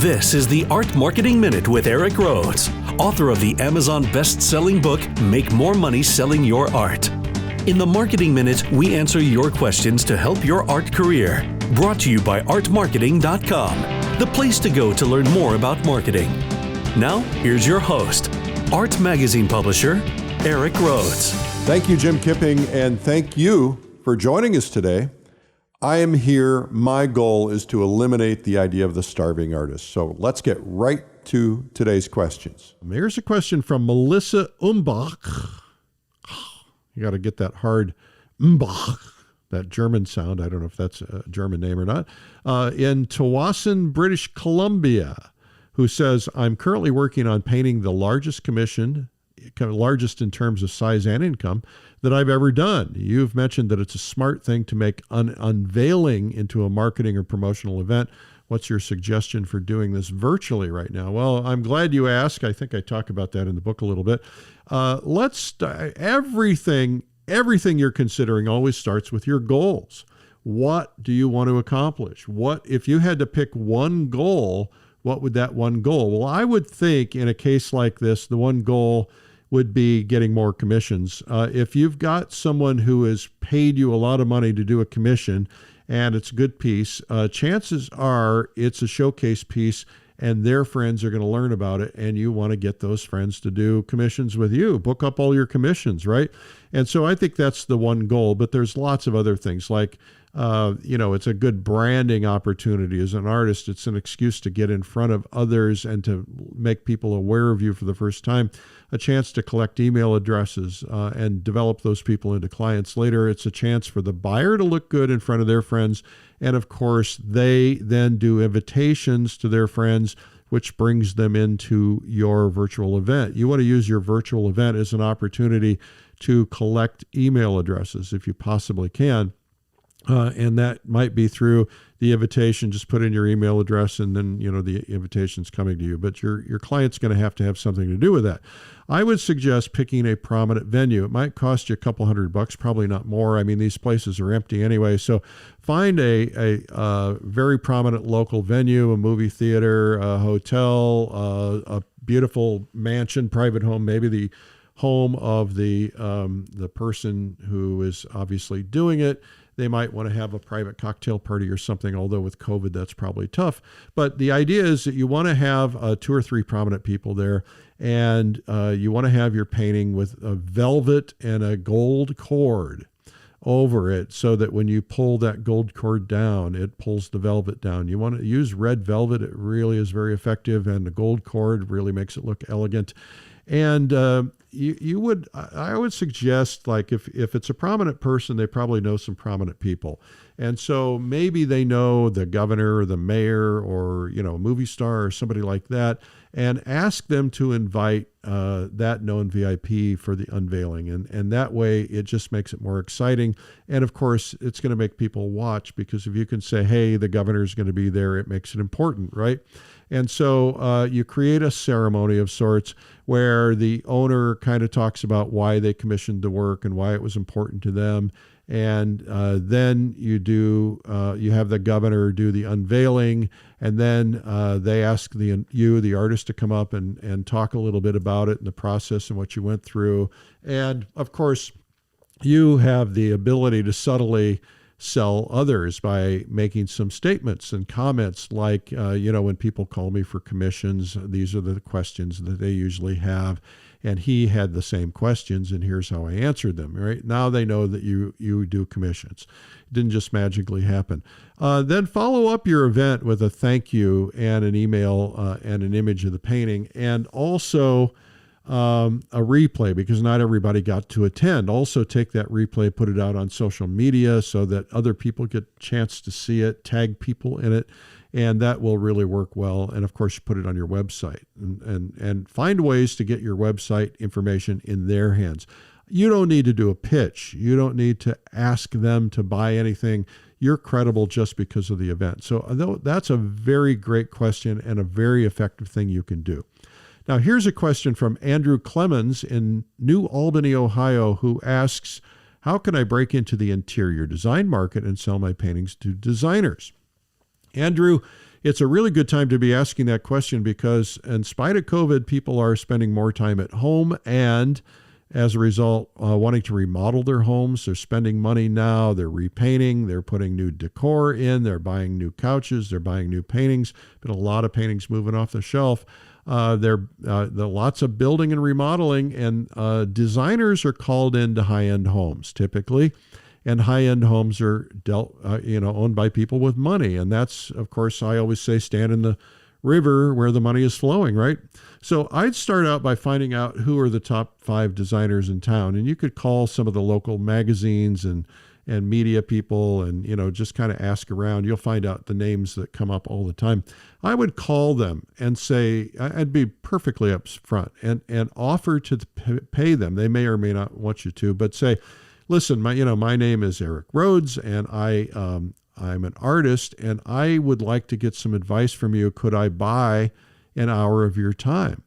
This is the Art Marketing Minute with Eric Rhoads, author of the Amazon best-selling book, Make More Money Selling Your Art. In the Marketing Minute, we answer your questions to help your art career. Brought to you by artmarketing.com, the place to go to learn more about marketing. Now, here's your host, Art Magazine publisher, Eric Rhoads. Thank you, Jim Kipping, and thank you for joining us today. I am here. My goal is to eliminate the idea of the starving artist. So let's get right to today's questions. Here's a question from Melissa Umbach. You got to get that hard Umbach, that German sound. I don't know if that's a German name or not. In Tawasin, British Columbia, who says, I'm currently working on painting the largest commission, largest in terms of size and income, that I've ever done. You've mentioned that it's a smart thing to make unveiling into a marketing or promotional event. What's your suggestion for doing this virtually right now? Well, I'm glad you asked. I think I talk about that in the book a little bit. Everything you're considering always starts with your goals. What do you want to accomplish? What if you had to pick one goal? What would that one goal? Well, I would think in a case like this, the one goal would be getting more commissions. If you've got someone who has paid you a lot of money to do a commission and it's a good piece, chances are it's a showcase piece and their friends are going to learn about it, and you want to get those friends to do commissions with you. Book up all your commissions, right? And so I think that's the one goal, but there's lots of other things like, it's a good branding opportunity as an artist. It's an excuse to get in front of others and to make people aware of you for the first time, a chance to collect email addresses and develop those people into clients later. It's a chance for the buyer to look good in front of their friends. And of course, they then do invitations to their friends, which brings them into your virtual event. You want to use your virtual event as an opportunity to collect email addresses if you possibly can. And that might be through the invitation. Just put in your email address and then, the invitation's coming to you. But your client's going to have something to do with that. I would suggest picking a prominent venue. It might cost you a couple $100, probably not more. I mean, these places are empty anyway. So find a very prominent local venue, a movie theater, a hotel, a beautiful mansion, private home, maybe the home of the person who is obviously doing it. They might want to have a private cocktail party or something, although with COVID, that's probably tough. But the idea is that you want to have 2 or 3 prominent people there, and you want to have your painting with a velvet and a gold cord over it so that when you pull that gold cord down, it pulls the velvet down. You want to use red velvet. It really is very effective, and the gold cord really makes it look elegant. And I would suggest, like, if it's a prominent person, they probably know some prominent people. And so maybe they know the governor or the mayor or, a movie star or somebody like that, and ask them to invite that known VIP for the unveiling. And that way it just makes it more exciting. And of course, it's going to make people watch, because if you can say, hey, the governor's going to be there, it makes it important, right? And so you create a ceremony of sorts where the owner kind of talks about why they commissioned the work and why it was important to them. And then you have the governor do the unveiling, and then they ask the artist to come up and talk a little bit about it and the process and what you went through. And of course, you have the ability to subtly sell others by making some statements and comments like, when people call me for commissions, these are the questions that they usually have. And he had the same questions, and here's how I answered them, right? Now they know that you do commissions. It didn't just magically happen. Then follow up your event with a thank you and an email and an image of the painting, and also a replay, because not everybody got to attend. Also take that replay, put it out on social media so that other people get a chance to see it, tag people in it, and that will really work well. And of course, you put it on your website and find ways to get your website information in their hands. You don't need to do a pitch. You don't need to ask them to buy anything. You're credible just because of the event. So that's a very great question and a very effective thing you can do. Now, here's a question from Andrew Clemens in New Albany, Ohio, who asks, how can I break into the interior design market and sell my paintings to designers? Andrew, it's a really good time to be asking that question because in spite of COVID, people are spending more time at home and as a result, wanting to remodel their homes. They're spending money now. They're repainting. They're putting new decor in. They're buying new couches. They're buying new paintings. Been a lot of paintings moving off the shelf. There lots of building and remodeling, and designers are called into high-end homes typically, and high-end homes are owned by people with money, and that's, of course, I always say, stand in the river where the money is flowing, right? So I'd start out by finding out who are the top 5 designers in town, and you could call some of the local magazines and media people and, just kind of ask around. You'll find out the names that come up all the time. I would call them and say, I'd be perfectly upfront and offer to pay them. They may or may not want you to, but say, listen, my name is Eric Rhoads, and I'm an artist, and I would like to get some advice from you. Could I buy an hour of your time?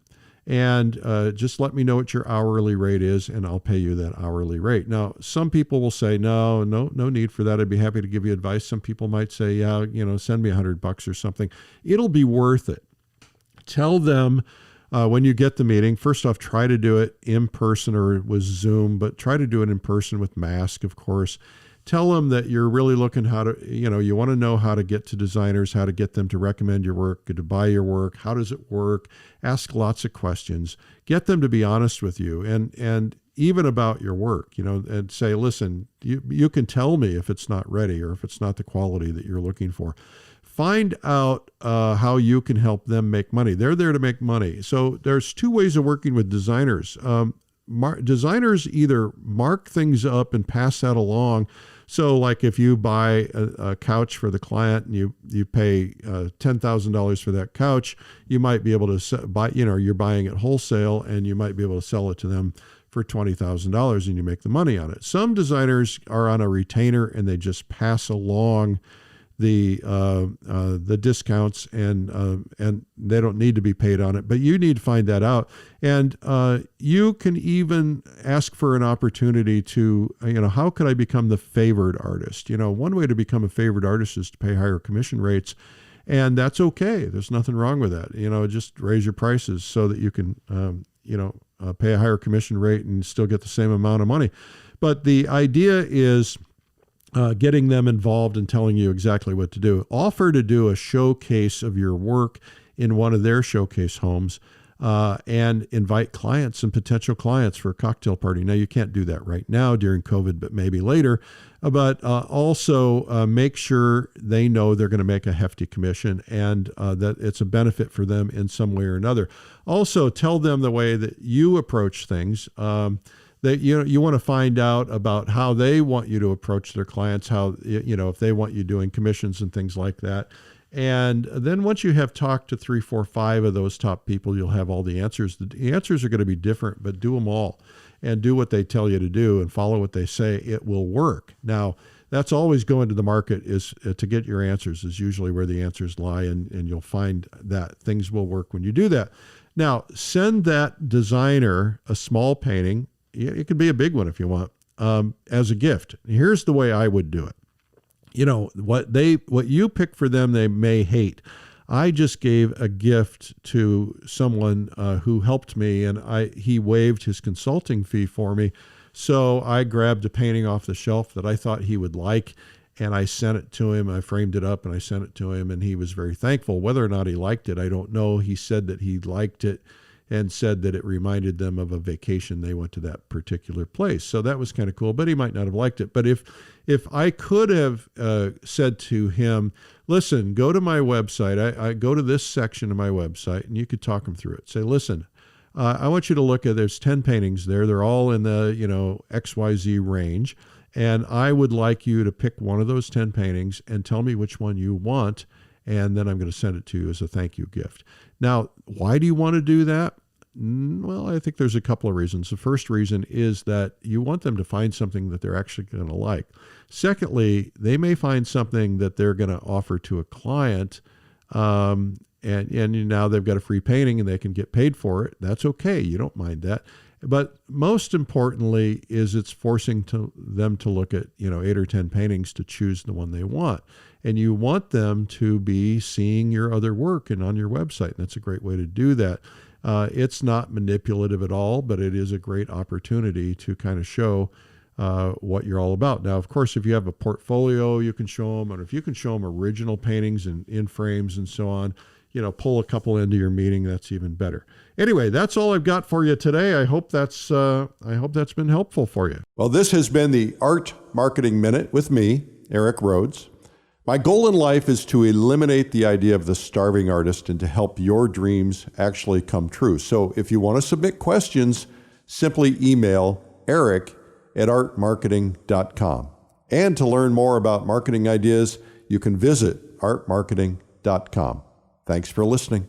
And just let me know what your hourly rate is, and I'll pay you that hourly rate. Now, some people will say, no need for that. I'd be happy to give you advice. Some people might say, yeah, send me $100 or something. It'll be worth it. Tell them when you get the meeting, first off, try to do it in person or with Zoom, but try to do it in person with mask, of course. Tell them that you're really looking you want to know how to get to designers, how to get them to recommend your work, to buy your work. How does it work? Ask lots of questions. Get them to be honest with you and even about your work, and say, listen, you can tell me if it's not ready or if it's not the quality that you're looking for. Find out how you can help them make money. They're there to make money. So there's 2 ways of working with designers. Designers either mark things up and pass that along. So like if you buy a couch for the client and you pay $10,000 for that couch, you might be able to buy, you're buying it wholesale and you might be able to sell it to them for $20,000 and you make the money on it. Some designers are on a retainer and they just pass along the discounts and they don't need to be paid on it, but you need to find that out. And you can even ask for an opportunity to, how could I become the favored artist? One way to become a favored artist is to pay higher commission rates, and that's okay. There's nothing wrong with that. Just raise your prices so that you can, pay a higher commission rate and still get the same amount of money. But the idea is getting them involved and telling you exactly what to do. Offer to do a showcase of your work in one of their showcase homes and invite clients and potential clients for a cocktail party. Now, you can't do that right now during COVID, but maybe later. But also make sure they know they're going to make a hefty commission and that it's a benefit for them in some way or another. Also, tell them the way that you approach things. That you want to find out about how they want you to approach their clients, how, if they want you doing commissions and things like that. And then once you have talked to 3, 4, 5 of those top people, you'll have all the answers. The answers are going to be different, but do them all and do what they tell you to do and follow what they say. It will work. Now, that's always going to the market is to get your answers is usually where the answers lie. And you'll find that things will work when you do that. Now, send that designer a small painting. It could be a big one if you want, as a gift. Here's the way I would do it. What you pick for them, they may hate. I just gave a gift to someone who helped me, and he waived his consulting fee for me. So I grabbed a painting off the shelf that I thought he would like, and I sent it to him. I framed it up and I sent it to him, and he was very thankful. Whether or not he liked it, I don't know. He said that he liked it and said that it reminded them of a vacation they went to that particular place. So that was kind of cool, but he might not have liked it. But if I could have said to him, listen, go to my website. I go to this section of my website, and you could talk him through it. Say, listen, I want you to look at, there's 10 paintings there. They're all in the, XYZ range. And I would like you to pick one of those 10 paintings and tell me which one you want. And then I'm going to send it to you as a thank you gift. Now, why do you want to do that? Well, I think there's a couple of reasons. The first reason is that you want them to find something that they're actually going to like. Secondly, they may find something that they're going to offer to a client, and now they've got a free painting and they can get paid for it. That's okay. You don't mind that. But most importantly is it's forcing them to look at 8 or 10 paintings to choose the one they want. and you want them to be seeing your other work and on your website. And that's a great way to do that. It's not manipulative at all, but it is a great opportunity to kind of show what you're all about. Now, of course, if you have a portfolio, you can show them, and if you can show them original paintings and in frames and so on, pull a couple into your meeting. That's even better. Anyway, that's all I've got for you today. I hope that's been helpful for you. Well, this has been the Art Marketing Minute with me, Eric Rhoads. My goal in life is to eliminate the idea of the starving artist and to help your dreams actually come true. So if you want to submit questions, simply email eric@artmarketing.com. And to learn more about marketing ideas, you can visit artmarketing.com. Thanks for listening.